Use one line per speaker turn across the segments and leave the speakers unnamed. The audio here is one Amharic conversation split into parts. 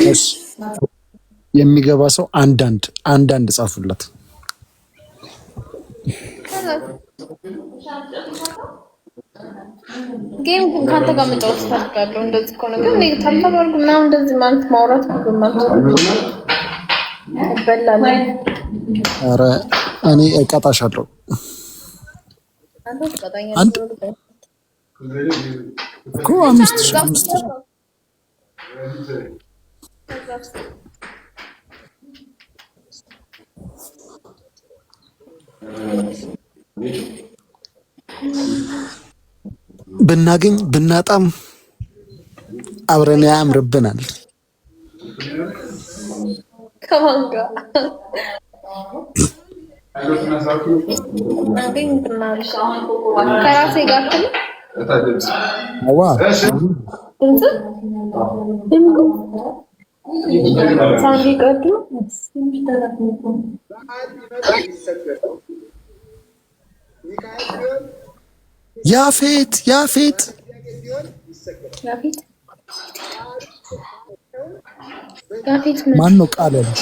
እሺ የሚገባ ሰው አንዳንድ ጻፉለት።
ጌም ግን ካንተ ጋር መጫወት ፈልጋለሁ። እንደዚህ ከሆነ ግን እኔ ታልተባልኩ ምናምን እንደዚህ ማለት ማውራት ይበላል።
ኧረ እኔ እቀጣሻለሁ። አንድ እኮ 5,000 ብናገኝ ብናጣም አብረን ያምርብናል።
ከማን ጋር ከራሴ ጋር
ያፌት ማን ነው ቃል ያለው?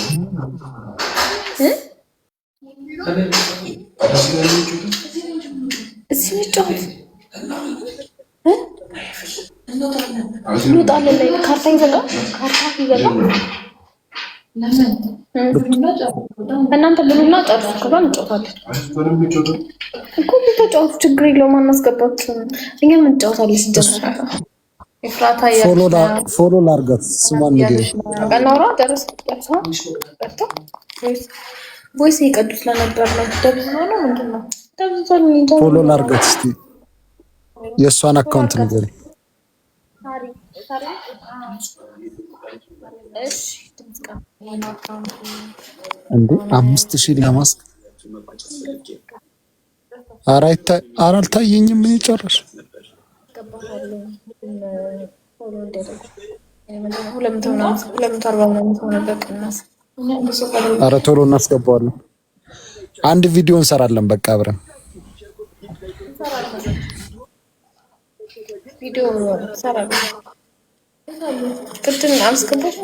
ካርታ ይዘጋል። እናንተ ብሉና ጨርሱ። ከዛ እንጫወታለን እኮ ተጫወቱ፣ ችግር የለውም። አናስገባችሁም፣ እኛ እንጫወታለን። ሲጀምር ኤፍራታ
ፎሎ ላርጋት ስሟን ንገሪ።
ቀናውራ ደረስ ቮይስ ይቀዱስ ለነበር ነው። ደብዝ ነው ምንድን ነው?
ፎሎ ላርጋት እስቲ የእሷን አካውንት ንገሪ። እንዴ 5,000 ለማስክ አልታየኝም። ምን ጨረሽ? ኧረ ቶሎ እናስገባዋለን። አንድ ቪዲዮ እንሰራለን። በቃ አብረን
ቪዲዮ እንሰራለን። ቅድም አስገባሽ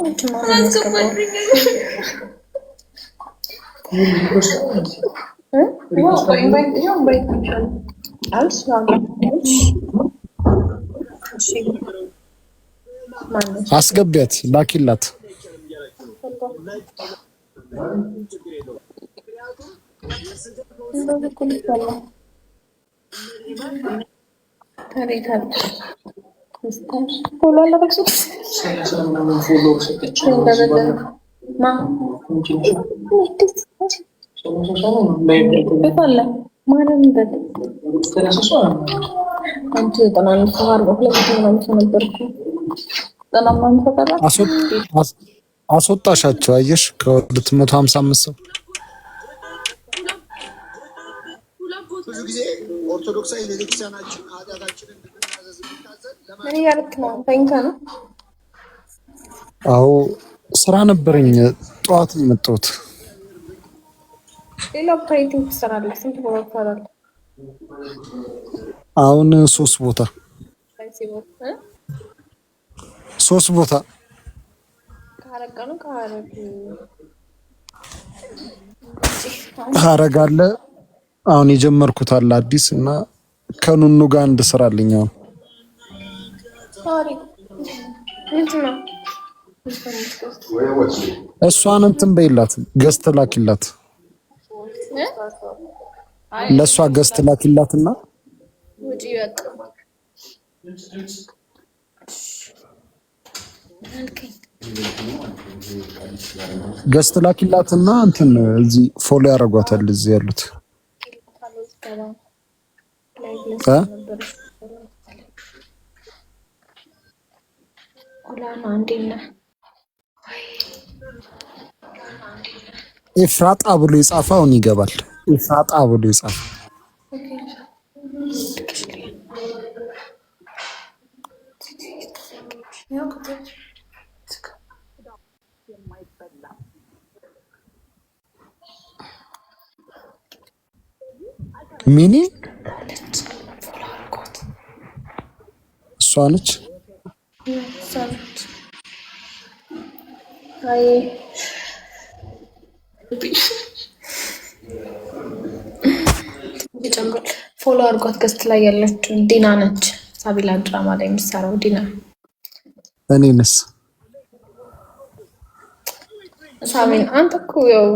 አስገቢያት፣ ላኪላት። አስወጣሻቸው። አየሽ ከ255 ሰው
ብዙ ጊዜ ኦርቶዶክሳዊ ቤተክርስቲያናችን ኃጢአታችንን እንድናዘዝ የሚታዘዝ
ለምን ያልክ ነው? ተኝታ ነው?
አዎ ስራ ነበረኝ። ጠዋት ነው የመጣሁት።
ሌላ ፕራይቲንግ ትሰራለህ? ስንት ቦታ ትሰራለህ?
አሁን 3 ቦታ ሀረግ አለ። አሁን የጀመርኩት አለ አዲስ እና ከኑኑ ጋር እንድሰራልኝ አሁን እሷን እንትን በይላት፣ ገዝት ላኪላት። ለሷ ገዝት ላኪላትና ገዝት ላኪላትና እንትን እዚህ ፎሎ ያደርጓታል እዚህ ያሉት ኤፍራጣ ብሎ የጻፈውን ይገባል። ኤፍራጣ ብሎ የጻፈው ሚኒ እሷ ነች።
ሰምት አይ ይጨምራል። ፎሎ አድርጓት። ገስት ላይ ያለችው ዲና ነች። ሳቢላ ድራማ ላይ የምትሰራው ዲና።
እኔንስ
ሳሚን አንተ እኮ ያው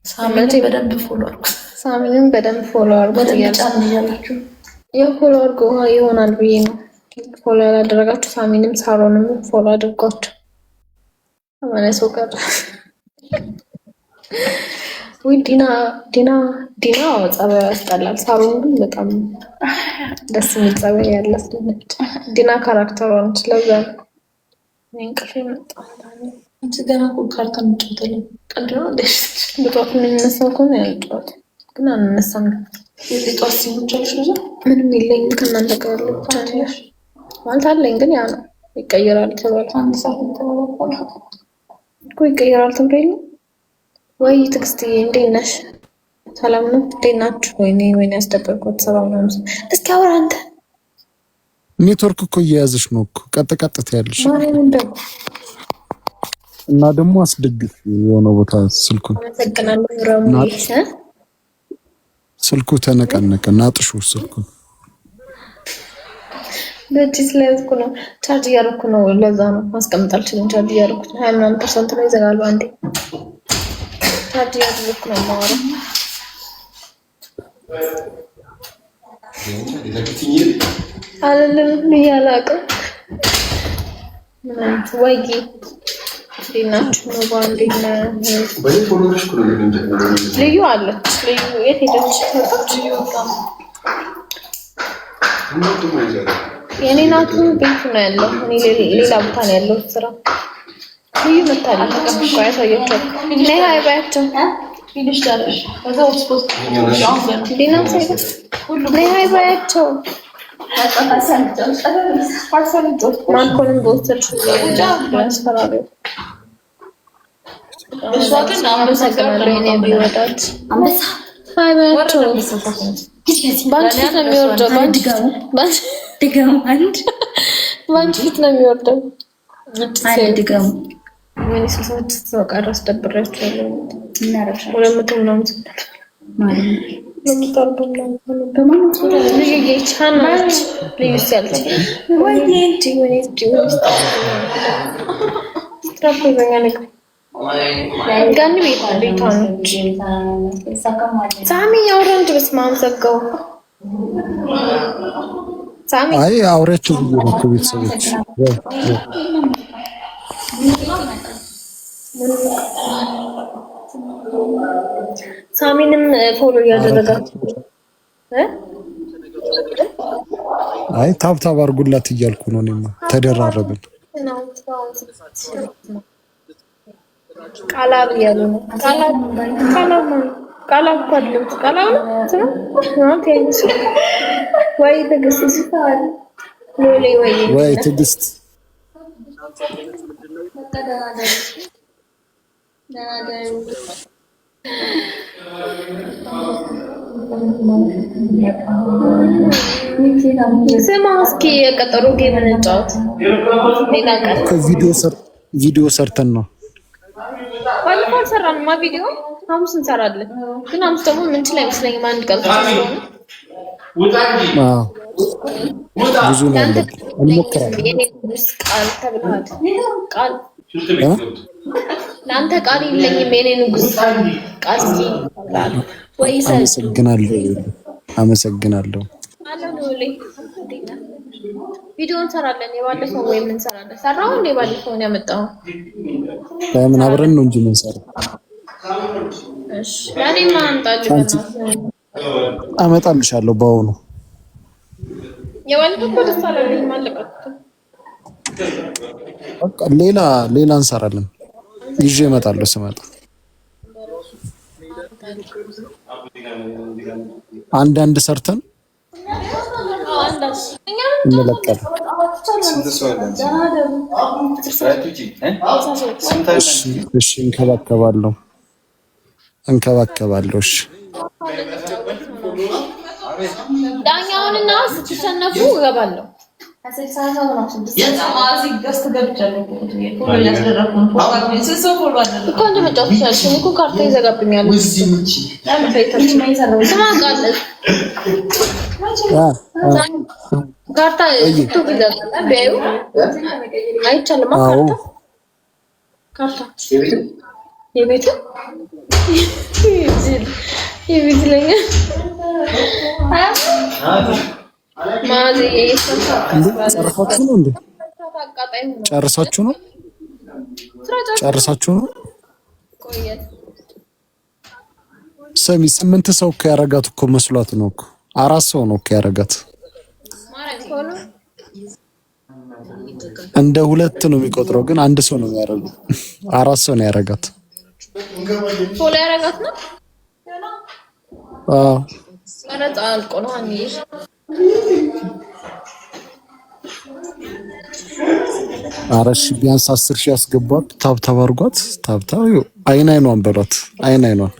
ሳሚን በደንብ ፎሎ አድርጉ።
ሳሚንን በደንብ ፎሎ አድርጓት እያላችሁ ያው ፎሎ አድርጎ ይሆናል ብዬ ነው። ፎሎ ያላደረጋችሁ ሳሚንም ሳሮንም ፎሎ አድርጓቸው። አማነ ሰው ቀር ወይ ዲና ጸባይ ያስጠላል። ሳሮን ግን በጣም ደስ የሚል ጸባይ ያላት ነች። ዲና ካራክተሯ ነች። ለዛ እንቅልፍ መጣ።
አንቺ ገና እኮ ካርታ እንጫወታለን። ቀልድ ነው ደስ
በጧት የምንነሳው ከሆነ ያልጠዋት ግን አንነሳም።
የጧት ሲሞች አልሽ ብዙ
ምንም የለኝም ከእናንተ ጋር ያለው ማለት አለኝ ግን ያ ነው ይቀየራል ተባለ።
አንድ ሰዓት ተባባለ
እኮ ይቀየራል ተብሎ ወይ ትዕግስትዬ እንዴት ነሽ? ሰላም ነው? እንዴት ናችሁ? ወይኔ ያስደበርኩት ሰላም ነው። እስኪ አውራ አንተ።
ኔትወርክ እኮ እየያዘሽ ነው እኮ ቀጥ ያለሽ
ማርያም እንደው
እና ደግሞ አስደግፍ የሆነ ቦታ ስልኩን
አመሰግናለሁ። ረሙሽ
ስልኩ ተነቀነቀ። ናጥሹ ስልኩን
በእጅ ስለያዝኩ ነው። ቻርጅ እያደረኩ ነው። ለዛ ነው ማስቀመጥ አልችልም። ቻርጅ እያደረኩት 20% ነው ይዘጋሉ። አንዴ ቻርጅ እያደረኩ ነው የማወራው። አለለም ብያላቅም ወይ ዲናችሁ ነው ባንዴና ልዩ አለች። ልዩ የት ሄደች? የኔ ናቱ ቤቱ ነው ያለው። እኔ ሌላ ቦታ ነው ያለው ስራ። ልዩ መታለች። ተቀብቆ ያሳየቻቸው ነይ ሃይ ባያቸው ይልሽታለሽ። ከዛው ስፖርት ዲና ሳይደ ነይ ሃይ ባያቸው ማንኮልን ቦስተች ያስፈራሪው በሷትን አመሰግናለሁ። እኔ ቢወዳት አመሳ ሃይ ባያቸው ባንቺ ነው የሚወርደው። ባንቺ ነው የሚወርደው።
አይ ድጋሙ
ምን ይሰሳት ተወቃራ አስደብራችኋለሁ። ወደ ምንም ነው ማለት ምን ይጣርበላ በማለት ነው ልጅ ቻናል ልጅ ሰልት ወይ ትራፖዘኛ ነገር ጋኒ ቤታን ሳሚ ያወራንጅ በስማም ዘጋው። ሳሚ
አይ አውራችሁ ነው ቤተሰቦች
ሳሚንም ፎሎ ያደረጋችሁ
አይ ታብታብ አድርጉላት እያልኩ ነው። እኔማ ተደራረብን
ቃላብ ያሉ ነው። ቃላብ ቆልም ቃላብ ነው ታንስ ወይ ትግስት ሲታል ወይ
ትግስት
ስማ እስኪ የቀጠሮ ጌም እንጫወት። ሌላ ቀን
ቪዲዮ ሰርተን ነው
ባለፈው ሰራንማ ቪዲዮ። ሐሙስ እንሰራለን ግን ሐሙስ ደግሞ ምን ይችላል አይመስለኝም። አንድ ቀን ስለሆነ
ብዙ ነው እንሞክራለን።
የኔ ቃል ተብሏል። ቃል ለአንተ ቃል የለኝም። የኔ ንጉስ ቃል ወይ
አመሰግናለሁ።
ቪዲዮ እንሰራለን። የባለፈው ወይ ምን እንሰራለን? ሰራው እንደ ባለፈውን ያመጣው
ለምን አብረን ነው እንጂ ምን ሰራ?
እሺ ለኔማ
አመጣልሻለሁ። በአሁኑ
የባለፈው እኮ ደስ አላለኝ ማለት
በቃ ሌላ እንሰራለን። ይዤ እመጣለሁ ስመጣ አንድ ሰርተን እንለቀቅ። እሺ እንከባከባለሁ። እሺ
ዳኛውንና ስትሸነፉ እገባለሁ።
ጨርሳችሁ ነው? ሰሚ 8 ሰው እኮ ያረጋት እኮ መስሏት ነው እኮ 4 ሰው ነው እኮ ያረጋት። እንደ 2 ነው የሚቆጥረው ግን 1 ሰው ነው የሚያረጋው። 4 ሰው ነው ያረጋት።
ፎሎ ያረጋት ነው።
አዎ
ቀረጻ አልቆ ነው አንይሽ
አረሽ ቢያንስ 10,000 ያስገቧት። ታብታብ አድርጓት። ታብታብ አይን አይኗን በሏት። አይን አይኗን